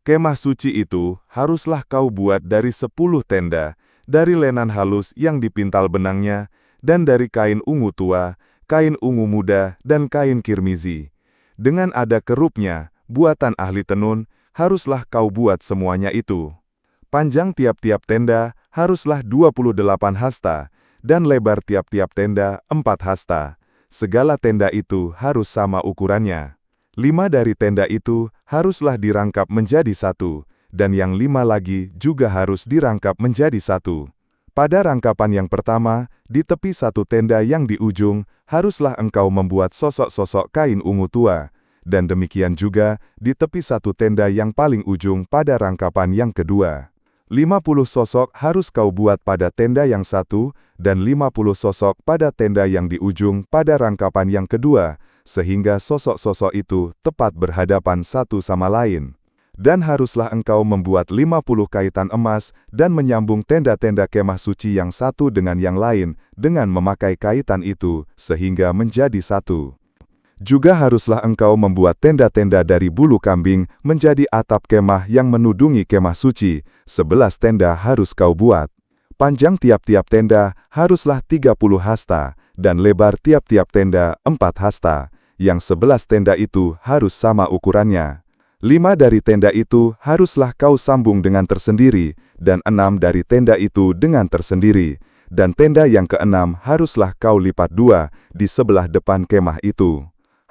Kemah suci itu haruslah kau buat dari 10 tenda, dari lenan halus yang dipintal benangnya, dan dari kain ungu tua, kain ungu muda, dan kain kirmizi. Dengan ada kerupnya, buatan ahli tenun, haruslah kau buat semuanya itu. Panjang tiap-tiap tenda haruslah 28 hasta, dan lebar tiap-tiap tenda 4 hasta. Segala tenda itu harus sama ukurannya. 5 dari tenda itu haruslah dirangkap menjadi 1, dan yang 5 lagi juga harus dirangkap menjadi 1. Pada rangkapan yang pertama, di tepi satu tenda yang di ujung, haruslah engkau membuat sosok-sosok kain ungu tua, dan demikian juga di tepi satu tenda yang paling ujung pada rangkapan yang kedua. 50 sosok harus kau buat pada tenda yang satu, dan 50 sosok pada tenda yang di ujung pada rangkapan yang kedua, sehingga sosok-sosok itu tepat berhadapan satu sama lain. Dan haruslah engkau membuat 50 kaitan emas dan menyambung tenda-tenda kemah suci yang satu dengan yang lain dengan memakai kaitan itu, sehingga menjadi satu. Juga haruslah engkau membuat tenda-tenda dari bulu kambing menjadi atap kemah yang menudungi kemah suci. 11 tenda harus kau buat. Panjang tiap-tiap tenda haruslah 30 hasta, dan lebar tiap-tiap tenda 4 hasta. Yang 11 tenda itu harus sama ukurannya. 5 dari tenda itu haruslah kau sambung dengan tersendiri, dan 6 dari tenda itu dengan tersendiri. Dan tenda yang keenam haruslah kau lipat 2 di sebelah depan kemah itu.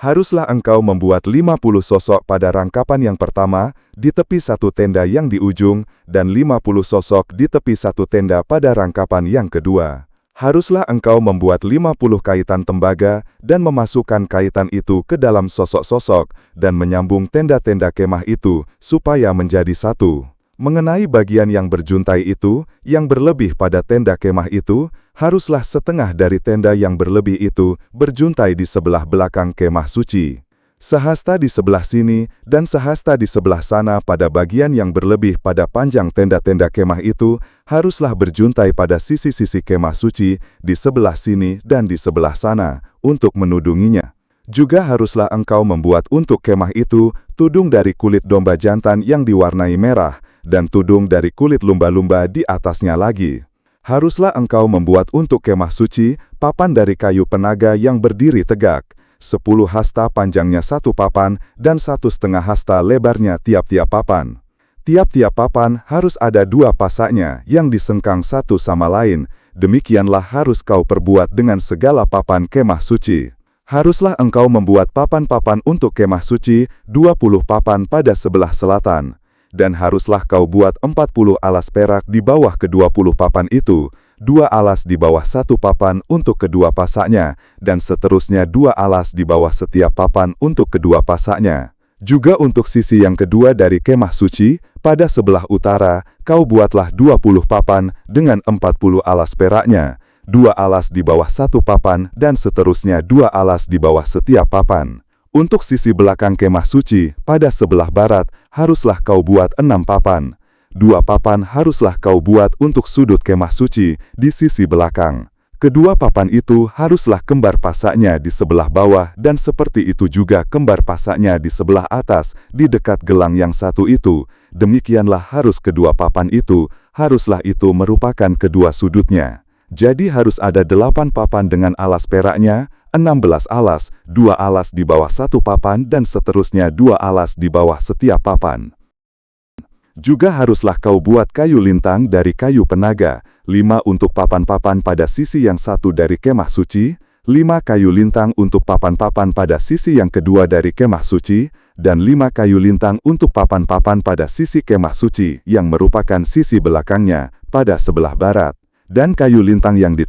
Haruslah engkau membuat 50 sosok pada rangkapan yang pertama, di tepi satu tenda yang di ujung, dan 50 sosok di tepi satu tenda pada rangkapan yang kedua. Haruslah engkau membuat 50 kaitan tembaga, dan memasukkan kaitan itu ke dalam sosok-sosok, dan menyambung tenda-tenda kemah itu, supaya menjadi satu. Mengenai bagian yang berjuntai itu, yang berlebih pada tenda kemah itu, haruslah setengah dari tenda yang berlebih itu berjuntai di sebelah belakang kemah suci. Sehasta di sebelah sini, dan sehasta di sebelah sana pada bagian yang berlebih pada panjang tenda-tenda kemah itu, haruslah berjuntai pada sisi-sisi kemah suci, di sebelah sini dan di sebelah sana, untuk menudunginya. Juga haruslah engkau membuat untuk kemah itu, tudung dari kulit domba jantan yang diwarnai merah, dan tudung dari kulit lumba-lumba di atasnya lagi. Haruslah engkau membuat untuk kemah suci, papan dari kayu penaga yang berdiri tegak, 10 hasta panjangnya satu papan, dan 1,5 hasta lebarnya tiap-tiap papan. Tiap-tiap papan harus ada 2 pasaknya yang disengkang satu sama lain, demikianlah harus kau perbuat dengan segala papan kemah suci. Haruslah engkau membuat papan-papan untuk kemah suci, 20 papan pada sebelah selatan. Dan haruslah kau buat 40 alas perak di bawah ke-20 papan itu, 2 alas di bawah satu papan untuk kedua pasaknya, dan seterusnya 2 alas di bawah setiap papan untuk kedua pasaknya. Juga untuk sisi yang kedua dari kemah suci, pada sebelah utara, kau buatlah 20 papan dengan 40 alas peraknya, 2 alas di bawah satu papan, dan seterusnya 2 alas di bawah setiap papan. Untuk sisi belakang kemah suci, pada sebelah barat, haruslah kau buat 6 papan. 2 papan haruslah kau buat untuk sudut kemah suci di sisi belakang. Kedua papan itu haruslah kembar pasaknya di sebelah bawah, dan seperti itu juga kembar pasaknya di sebelah atas, di dekat gelang yang satu itu. Demikianlah harus kedua papan itu, haruslah itu merupakan kedua sudutnya. Jadi harus ada 8 papan dengan alas peraknya, 16 alas, 2 alas di bawah satu papan, dan seterusnya 2 alas di bawah setiap papan. Juga haruslah kau buat kayu lintang dari kayu penaga, 5 untuk papan-papan pada sisi yang satu dari kemah suci, 5 kayu lintang untuk papan-papan pada sisi yang kedua dari kemah suci, dan 5 kayu lintang untuk papan-papan pada sisi kemah suci yang merupakan sisi belakangnya, pada sebelah barat. Dan kayu lintang yang di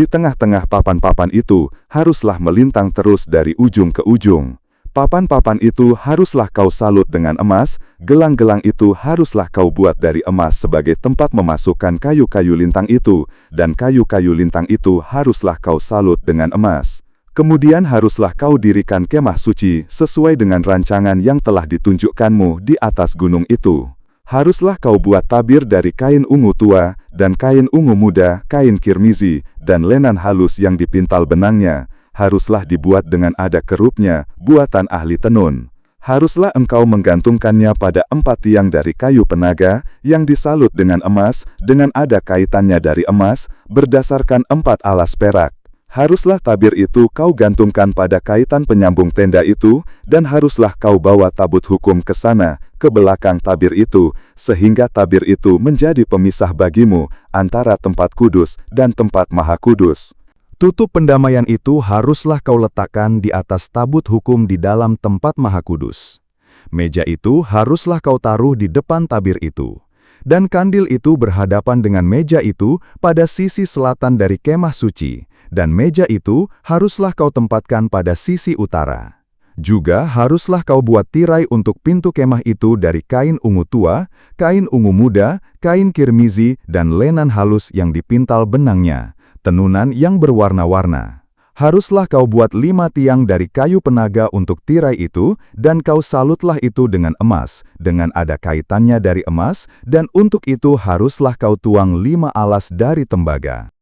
tengah-tengah papan-papan itu, haruslah melintang terus dari ujung ke ujung. Papan-papan itu haruslah kau salut dengan emas, gelang-gelang itu haruslah kau buat dari emas sebagai tempat memasukkan kayu-kayu lintang itu, dan kayu-kayu lintang itu haruslah kau salut dengan emas. Kemudian haruslah kau dirikan kemah suci sesuai dengan rancangan yang telah ditunjukkanmu di atas gunung itu. Haruslah kau buat tabir dari kain ungu tua, dan kain ungu muda, kain kirmizi, dan lenan halus yang dipintal benangnya. Haruslah dibuat dengan ada kerupnya, buatan ahli tenun. Haruslah engkau menggantungkannya pada 4 tiang dari kayu penaga, yang disalut dengan emas, dengan ada kaitannya dari emas, berdasarkan 4 alas perak. Haruslah tabir itu kau gantungkan pada kaitan penyambung tenda itu, dan haruslah kau bawa tabut hukum ke sana, ke belakang tabir itu, sehingga tabir itu menjadi pemisah bagimu, antara tempat kudus dan tempat maha kudus. Tutup pendamaian itu haruslah kau letakkan di atas tabut hukum di dalam tempat maha kudus. Meja itu haruslah kau taruh di depan tabir itu. Dan kandil itu berhadapan dengan meja itu pada sisi selatan dari kemah suci, dan meja itu haruslah kau tempatkan pada sisi utara. Juga haruslah kau buat tirai untuk pintu kemah itu dari kain ungu tua, kain ungu muda, kain kirmizi, dan lenan halus yang dipintal benangnya, tenunan yang berwarna-warna. Haruslah kau buat 5 tiang dari kayu penaga untuk tirai itu, dan kau salutlah itu dengan emas, dengan ada kaitannya dari emas, dan untuk itu haruslah kau tuang 5 alas dari tembaga.